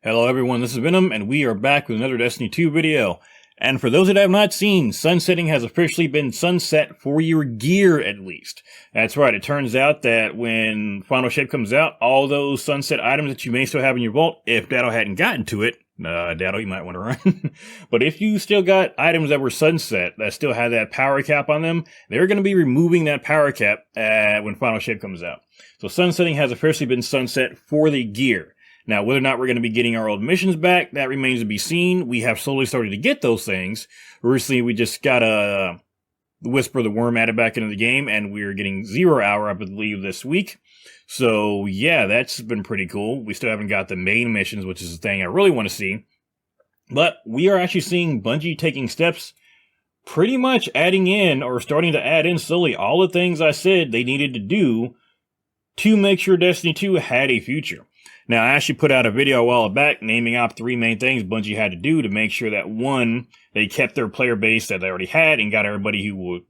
Hello everyone, this is Venom, and we are back with another Destiny 2 video. And for those that have not seen, sunsetting has officially been sunset for your gear at least. That's right, it turns out that when Final Shape comes out, all those sunset items that you may still have in your vault, if Dado hadn't gotten to it, Dado, you might want to run. But if you still got items that were sunset, that still had that power cap on them, they're going to be removing that power cap when Final Shape comes out. So sunsetting has officially been sunset for the gear. Now, whether or not we're going to be getting our old missions back, that remains to be seen. We have slowly started to get those things. Recently, we just got a Whisper of the Worm added back into the game, and we're getting 0 hour, I believe, this week. So, yeah, that's been pretty cool. We still haven't got the main missions, which is the thing I really want to see. But we are actually seeing Bungie taking steps, pretty much adding in, or starting to add in slowly, all the things I said they needed to do to make sure Destiny 2 had a future. Now, I actually put out a video a while back naming out 3 main things Bungie had to do to make sure that, 1, they kept their player base that they already had and got everybody who,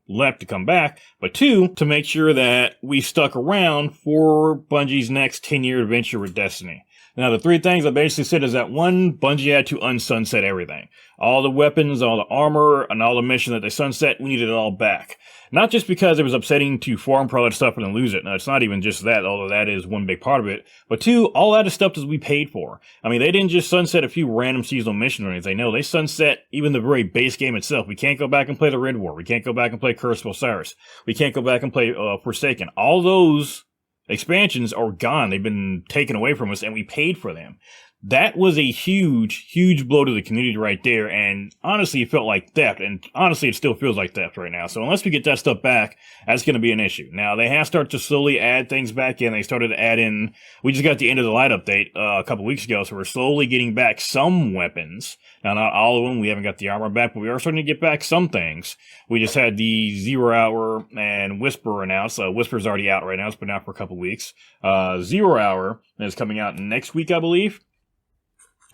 left to come back, but 2, to make sure that we stuck around for Bungie's next 10-year adventure with Destiny. Now, the 3 things I basically said is that 1, Bungie had to unsunset everything. All the weapons, all the armor, and all the missions that they sunset, we needed it all back. Not just because it was upsetting to farm for all that stuff and then lose it. No, it's not even just that, although that is one big part of it. But 2, all that is stuff that we paid for. I mean, they didn't just sunset a few random seasonal missions or anything. No, they sunset even the very base game itself. We can't go back and play the Red War. We can't go back and play Curse of Osiris. We can't go back and play Forsaken. All those expansions are gone. They've been taken away from us, and we paid for them. That was a huge, huge blow to the community right there, and honestly, it felt like theft, and honestly, it still feels like theft right now. So unless we get that stuff back, that's going to be an issue. Now, they have started to slowly add things back in. They started to add in, we just got the End of the Light update a couple weeks ago, so we're slowly getting back some weapons. Now, not all of them. We haven't got the armor back, but we are starting to get back some things. We just had the 0 hour and Whisper announced. Whisper's already out right now. It's been out for a couple weeks. 0 hour is coming out next week, I believe.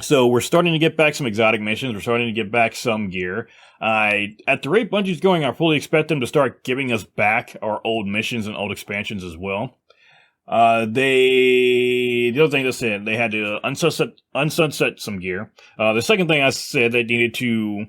So we're starting to get back some exotic missions. We're starting to get back some gear. At the rate Bungie's going, I fully expect them to start giving us back our old missions and old expansions as well. The other thing they said, they had to unsunset some gear. The second thing I said, they needed to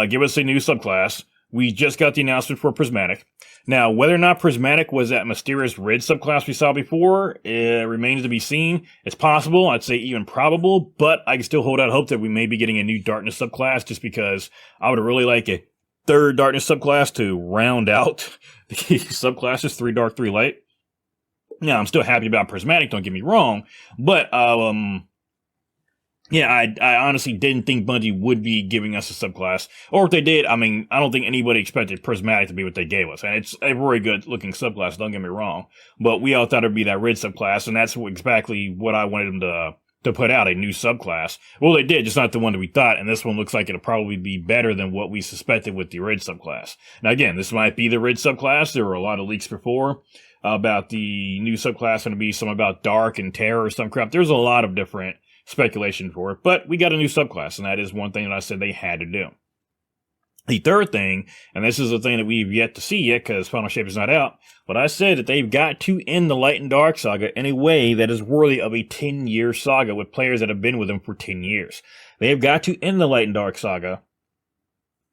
give us a new subclass. We just got the announcement for prismatic. Now, whether or not prismatic was that mysterious red subclass we saw before, it remains to be seen. It's possible, I'd say even probable, but I can still hold out hope that we may be getting a new darkness subclass, just because I would really like a 3rd darkness subclass to round out the subclasses, 3 dark, 3 light. Now, I'm still happy about prismatic, don't get me wrong, but yeah, I honestly didn't think Bungie would be giving us a subclass. Or if they did, I mean, I don't think anybody expected Prismatic to be what they gave us. And it's a very good looking subclass, don't get me wrong. But we all thought it would be that red subclass, and that's exactly what I wanted them to put out, a new subclass. Well, they did, just not the one that we thought, and this one looks like it'll probably be better than what we suspected with the red subclass. Now again, this might be the red subclass. There were a lot of leaks before about the new subclass going to be some about dark and terror or some crap. There's a lot of different speculation for it, but we got a new subclass, and that is one thing that I said they had to do. The third thing, and this is the thing that we've yet to see yet because Final Shape is not out, but I said that they've got to end the Light and Dark saga in a way that is worthy of a 10-year saga with players that have been with them for 10 years. They have got to end the Light and Dark saga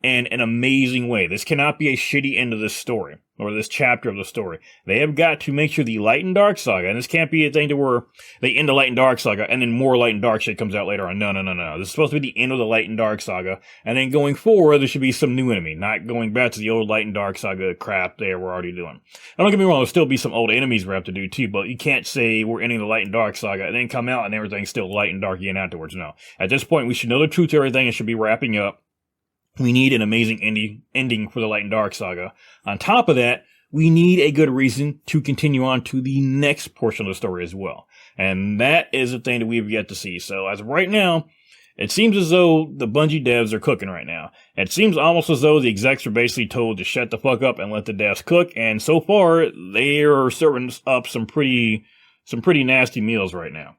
in an amazing way. This cannot be a shitty end of this story, or this chapter of the story. They have got to make sure the Light and Dark saga, and this can't be a thing to where they end the Light and Dark saga, and then more Light and Dark shit comes out later on. No. This is supposed to be the end of the Light and Dark saga, and then going forward, there should be some new enemy, not going back to the old Light and Dark saga crap there we're already doing. Now, don't get me wrong, there'll still be some old enemies we have to do too, but you can't say we're ending the Light and Dark saga, and then come out and everything's still light and dark again afterwards. No. At this point, we should know the truth to everything, and should be wrapping up. We need an amazing ending for the Light and Dark saga. On top of that, we need a good reason to continue on to the next portion of the story as well. And that is the thing that we've yet to see. So as of right now, it seems as though the Bungie devs are cooking right now. It seems almost as though the execs are basically told to shut the fuck up and let the devs cook. And so far, they are serving up some pretty nasty meals right now.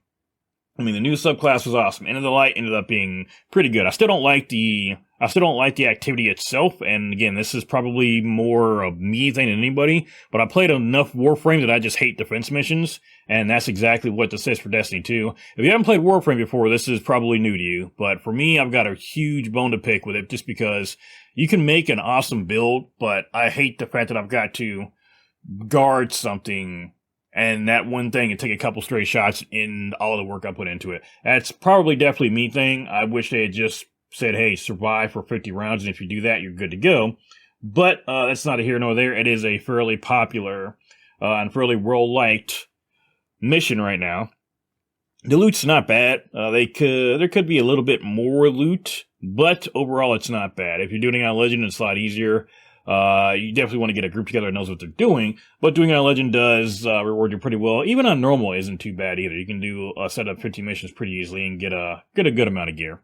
I mean, the new subclass was awesome. End of the Light ended up being pretty good. I still don't like the activity itself. And again, this is probably more of me than anybody, but I played enough Warframe that I just hate defense missions. And that's exactly what this is for Destiny 2. If you haven't played Warframe before, this is probably new to you. But for me, I've got a huge bone to pick with it just because you can make an awesome build, but I hate the fact that I've got to guard something and that one thing and take a couple straight shots in all the work I put into it. That's probably definitely a me thing. I wish they had just said, hey, survive for 50 rounds, and if you do that, you're good to go. But that's not a here nor there. It is a fairly popular and fairly well-liked mission right now. The loot's not bad. There could be a little bit more loot, but overall it's not bad. If you're doing it on Legend, it's a lot easier. You definitely want to get a group together that knows what they're doing, but doing it on Legend does reward you pretty well. Even on normal isn't too bad either. You can do set up 50 missions pretty easily and get a good amount of gear.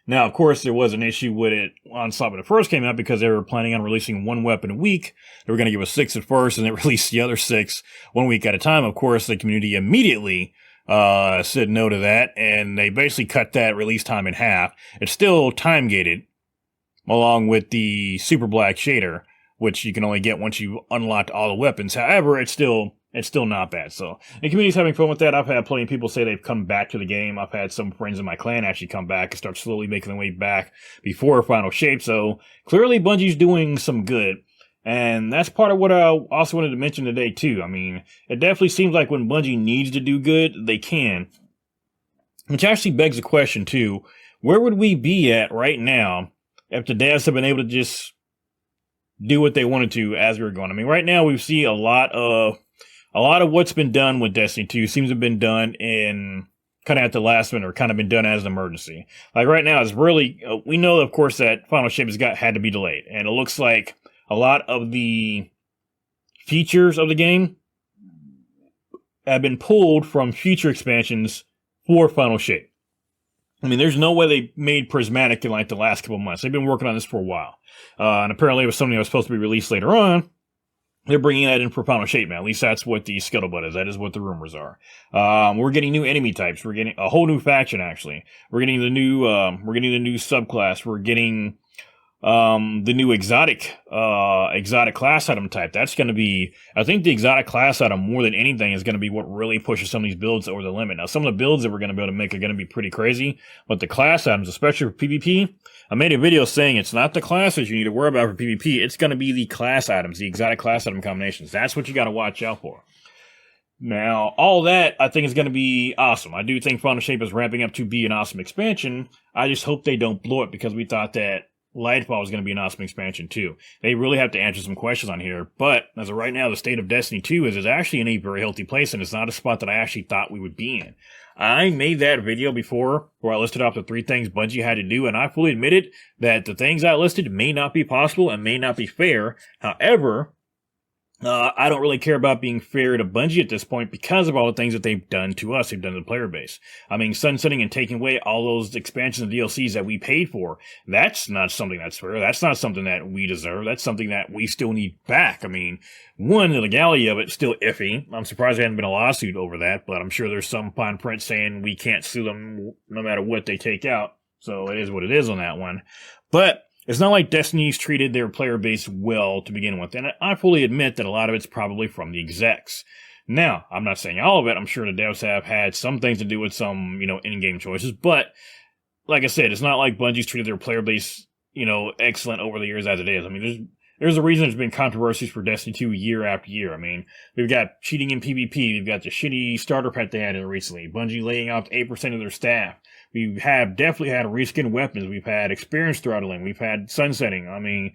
Now, of course, there was an issue with it on Slot when it first came out because they were planning on releasing one weapon a week. They were going to give us 6 at first, and they released the other 6 1 week at a time. Of course, the community immediately said no to that, and they basically cut that release time in half. It's still time-gated, along with the Super Black shader, which you can only get once you've unlocked all the weapons. However, it's still not bad. So the community's having fun with that. I've had plenty of people say they've come back to the game. I've had some friends in my clan actually come back and start slowly making their way back before final shape. So clearly Bungie's doing some good. And that's part of what I also wanted to mention today too. I mean, it definitely seems like when Bungie needs to do good, they can. Which actually begs the question too, where would we be at right now if the devs have been able to just do what they wanted to as we were going? I mean, right now we see a lot of what's been done with Destiny 2 seems to have been done in kind of at the last minute or kind of been done as an emergency. Like right now, it's really, we know, of course, that Final Shape had to be delayed. And it looks like a lot of the features of the game have been pulled from future expansions for Final Shape. I mean, there's no way they made prismatic in like the last couple of months. They've been working on this for a while. And apparently it was something that was supposed to be released later on. They're bringing that in for Final Shape, man. At least that's what the scuttlebutt is. That is what the rumors are. We're getting new enemy types. We're getting a whole new faction, actually. We're getting the new subclass. We're getting the new exotic class item type. That's going to be, I think the exotic class item more than anything is going to be what really pushes some of these builds over the limit. Now, some of the builds that we're going to be able to make are going to be pretty crazy, but the class items, especially for PvP, I made a video saying it's not the classes you need to worry about for PvP. It's going to be the class items, the exotic class item combinations. That's what you got to watch out for. Now, all that I think is going to be awesome. I do think Final Shape is ramping up to be an awesome expansion. I just hope they don't blow it because we thought that Lightfall is going to be an awesome expansion too. They really have to answer some questions on here, but as of right now, the state of Destiny 2 is actually in a very healthy place, and it's not a spot that I actually thought we would be in. I made that video before where I listed off the 3 things Bungie had to do, and I fully admitted that the things I listed may not be possible and may not be fair. However, I don't really care about being fair to Bungie at this point because of all the things that they've done to us, they've done to the player base. I mean, sunsetting and taking away all those expansions and DLCs that we paid for, that's not something that's fair. That's not something that we deserve. That's something that we still need back. I mean, one, the legality of it's still iffy. I'm surprised there hasn't been a lawsuit over that, but I'm sure there's some fine print saying we can't sue them no matter what they take out. So it is what it is on that one. But it's not like Destiny's treated their player base well to begin with, and I fully admit that a lot of it's probably from the execs. Now, I'm not saying all of it. I'm sure the devs have had some things to do with some, in-game choices, but like I said, it's not like Bungie's treated their player base, excellent over the years as it is. I mean, there's a reason there's been controversies for Destiny 2 year after year. I mean, we've got cheating in PvP, we've got the shitty starter pet they had recently, Bungie laying off 8% of their staff. We have definitely had reskin weapons. We've had experience throttling. We've had sunsetting. I mean,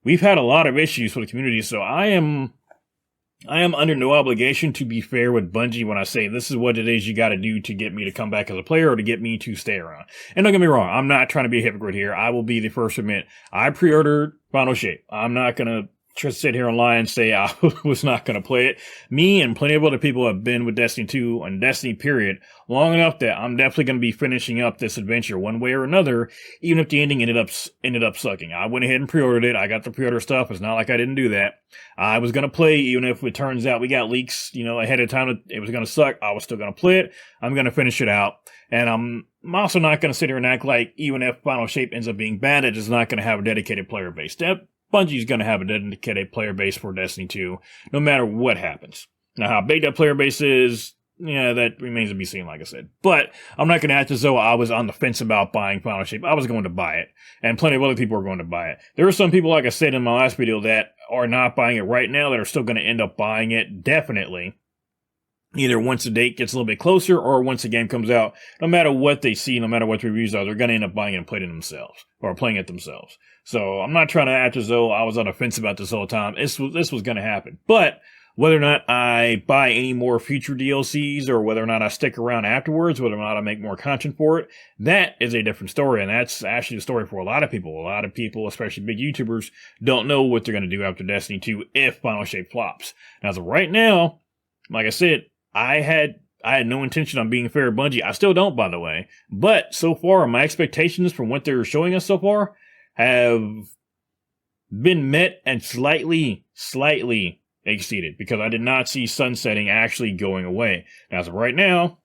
we've had a lot of issues for the community. So I am under no obligation to be fair with Bungie when I say this is what it is you got to do to get me to come back as a player or to get me to stay around. And don't get me wrong, I'm not trying to be a hypocrite here. I will be the first to admit I pre-ordered Final Shape. I'm not going to just sit here and lie and say I was not going to play it. Me and plenty of other people have been with Destiny 2 and Destiny period long enough that I'm definitely going to be finishing up this adventure one way or another, even if the ending ended up sucking. I went ahead and pre-ordered it. I got the pre-order stuff. It's not like I didn't do that. I was going to play, even if it turns out we got leaks, ahead of time that it was going to suck. I was still going to play it. I'm going to finish it out. And I'm also not going to sit here and act like even if Final Shape ends up being bad, it is not going to have a dedicated player base. Bungie's going to have a dedicated player base for Destiny 2, no matter what happens. Now, how big that player base is, that remains to be seen, like I said. But I'm not going to act as though I was on the fence about buying Final Shape. I was going to buy it, and plenty of other people are going to buy it. There are some people, like I said in my last video, that are not buying it right now, that are still going to end up buying it, definitely. Either once the date gets a little bit closer, or once the game comes out. No matter what they see, no matter what the reviews are, they're going to end up buying it and playing it themselves, or playing it themselves. So I'm not trying to act as though I was on the fence about this whole time. This was going to happen. But whether or not I buy any more future DLCs, or whether or not I stick around afterwards, whether or not I make more content for it, that is a different story. And that's actually the story for a lot of people. A lot of people, especially big YouTubers, don't know what they're going to do after Destiny 2 if Final Shape flops. Now, as of right now, like I said, I had no intention on being fair to Bungie. I still don't, by the way. But so far, my expectations from what they're showing us so far have been met and slightly exceeded, because I did not see sunsetting actually going away. Now, as of right now,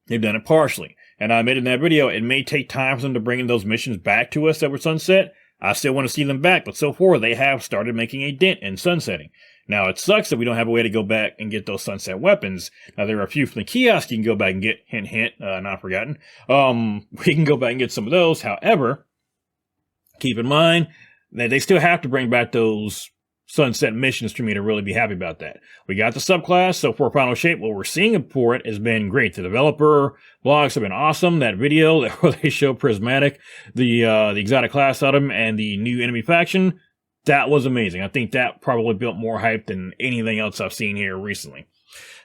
they've done it partially. And I admitted in that video, it may take time for them to bring in those missions back to us that were sunset. I still want to see them back, but so far they have started making a dent in sunsetting. Now, it sucks that we don't have a way to go back and get those sunset weapons. Now, there are a few from the kiosk you can go back and get, hint, hint, not forgotten. We can go back and get some of those. However, keep in mind that they still have to bring back those sunset missions for me to really be happy about that. We got the subclass, so for Final Shape, what we're seeing for it has been great. The developer blogs have been awesome. That video where they show prismatic, the exotic class item, and the new enemy faction, that was amazing. I think that probably built more hype than anything else I've seen here recently.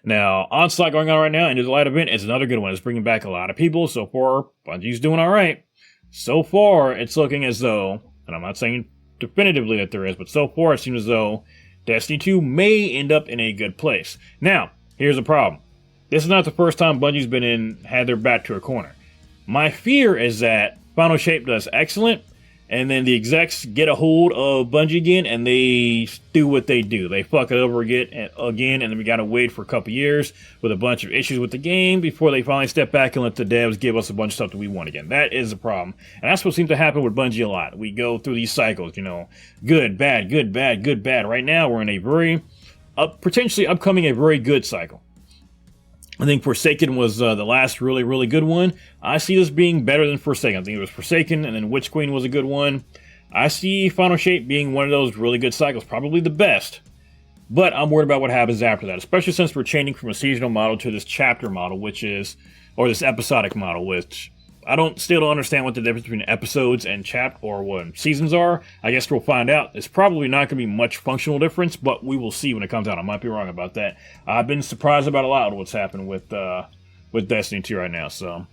Now, Onslaught going on right now, Into the Light event is another good one. It's bringing back a lot of people. So far, Bungie's doing all right. So far, it's looking as though, and I'm not saying definitively that there is, but so far it seems as though Destiny 2 may end up in a good place. Now, here's the problem. This is not the first time Bungie's had their back to a corner. My fear is that Final Shape does excellent, and then the execs get a hold of Bungie again, and they do what they do. They fuck it over again, and then we gotta wait for a couple years with a bunch of issues with the game before they finally step back and let the devs give us a bunch of stuff that we want again. That is a problem. And that's what seems to happen with Bungie a lot. We go through these cycles, good, bad, good, bad, good, bad. Right now, we're in a very, potentially upcoming a very good cycle. I think Forsaken was the last really, really good one. I see this being better than Forsaken. I think it was Forsaken, and then Witch Queen was a good one. I see Final Shape being one of those really good cycles, probably the best. But I'm worried about what happens after that, especially since we're changing from a seasonal model to this chapter model, or this episodic model, which I still don't understand what the difference between episodes and what seasons are. I guess we'll find out. It's probably not going to be much functional difference, but we will see when it comes out. I might be wrong about that. I've been surprised about a lot of what's happened with Destiny 2 right now, so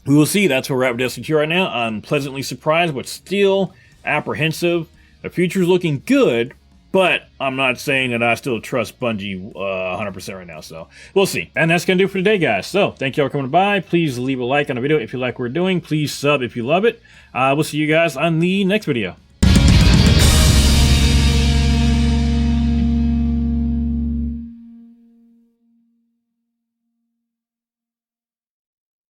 we will see. That's where we're at with Destiny 2 right now. I'm pleasantly surprised, but still apprehensive. The future's looking good, but I'm not saying that I still trust Bungie 100% right now, so we'll see. And that's going to do it for today, guys. So thank you all for coming by. Please leave a like on the video if you like what we're doing. Please sub if you love it. We'll see you guys on the next video.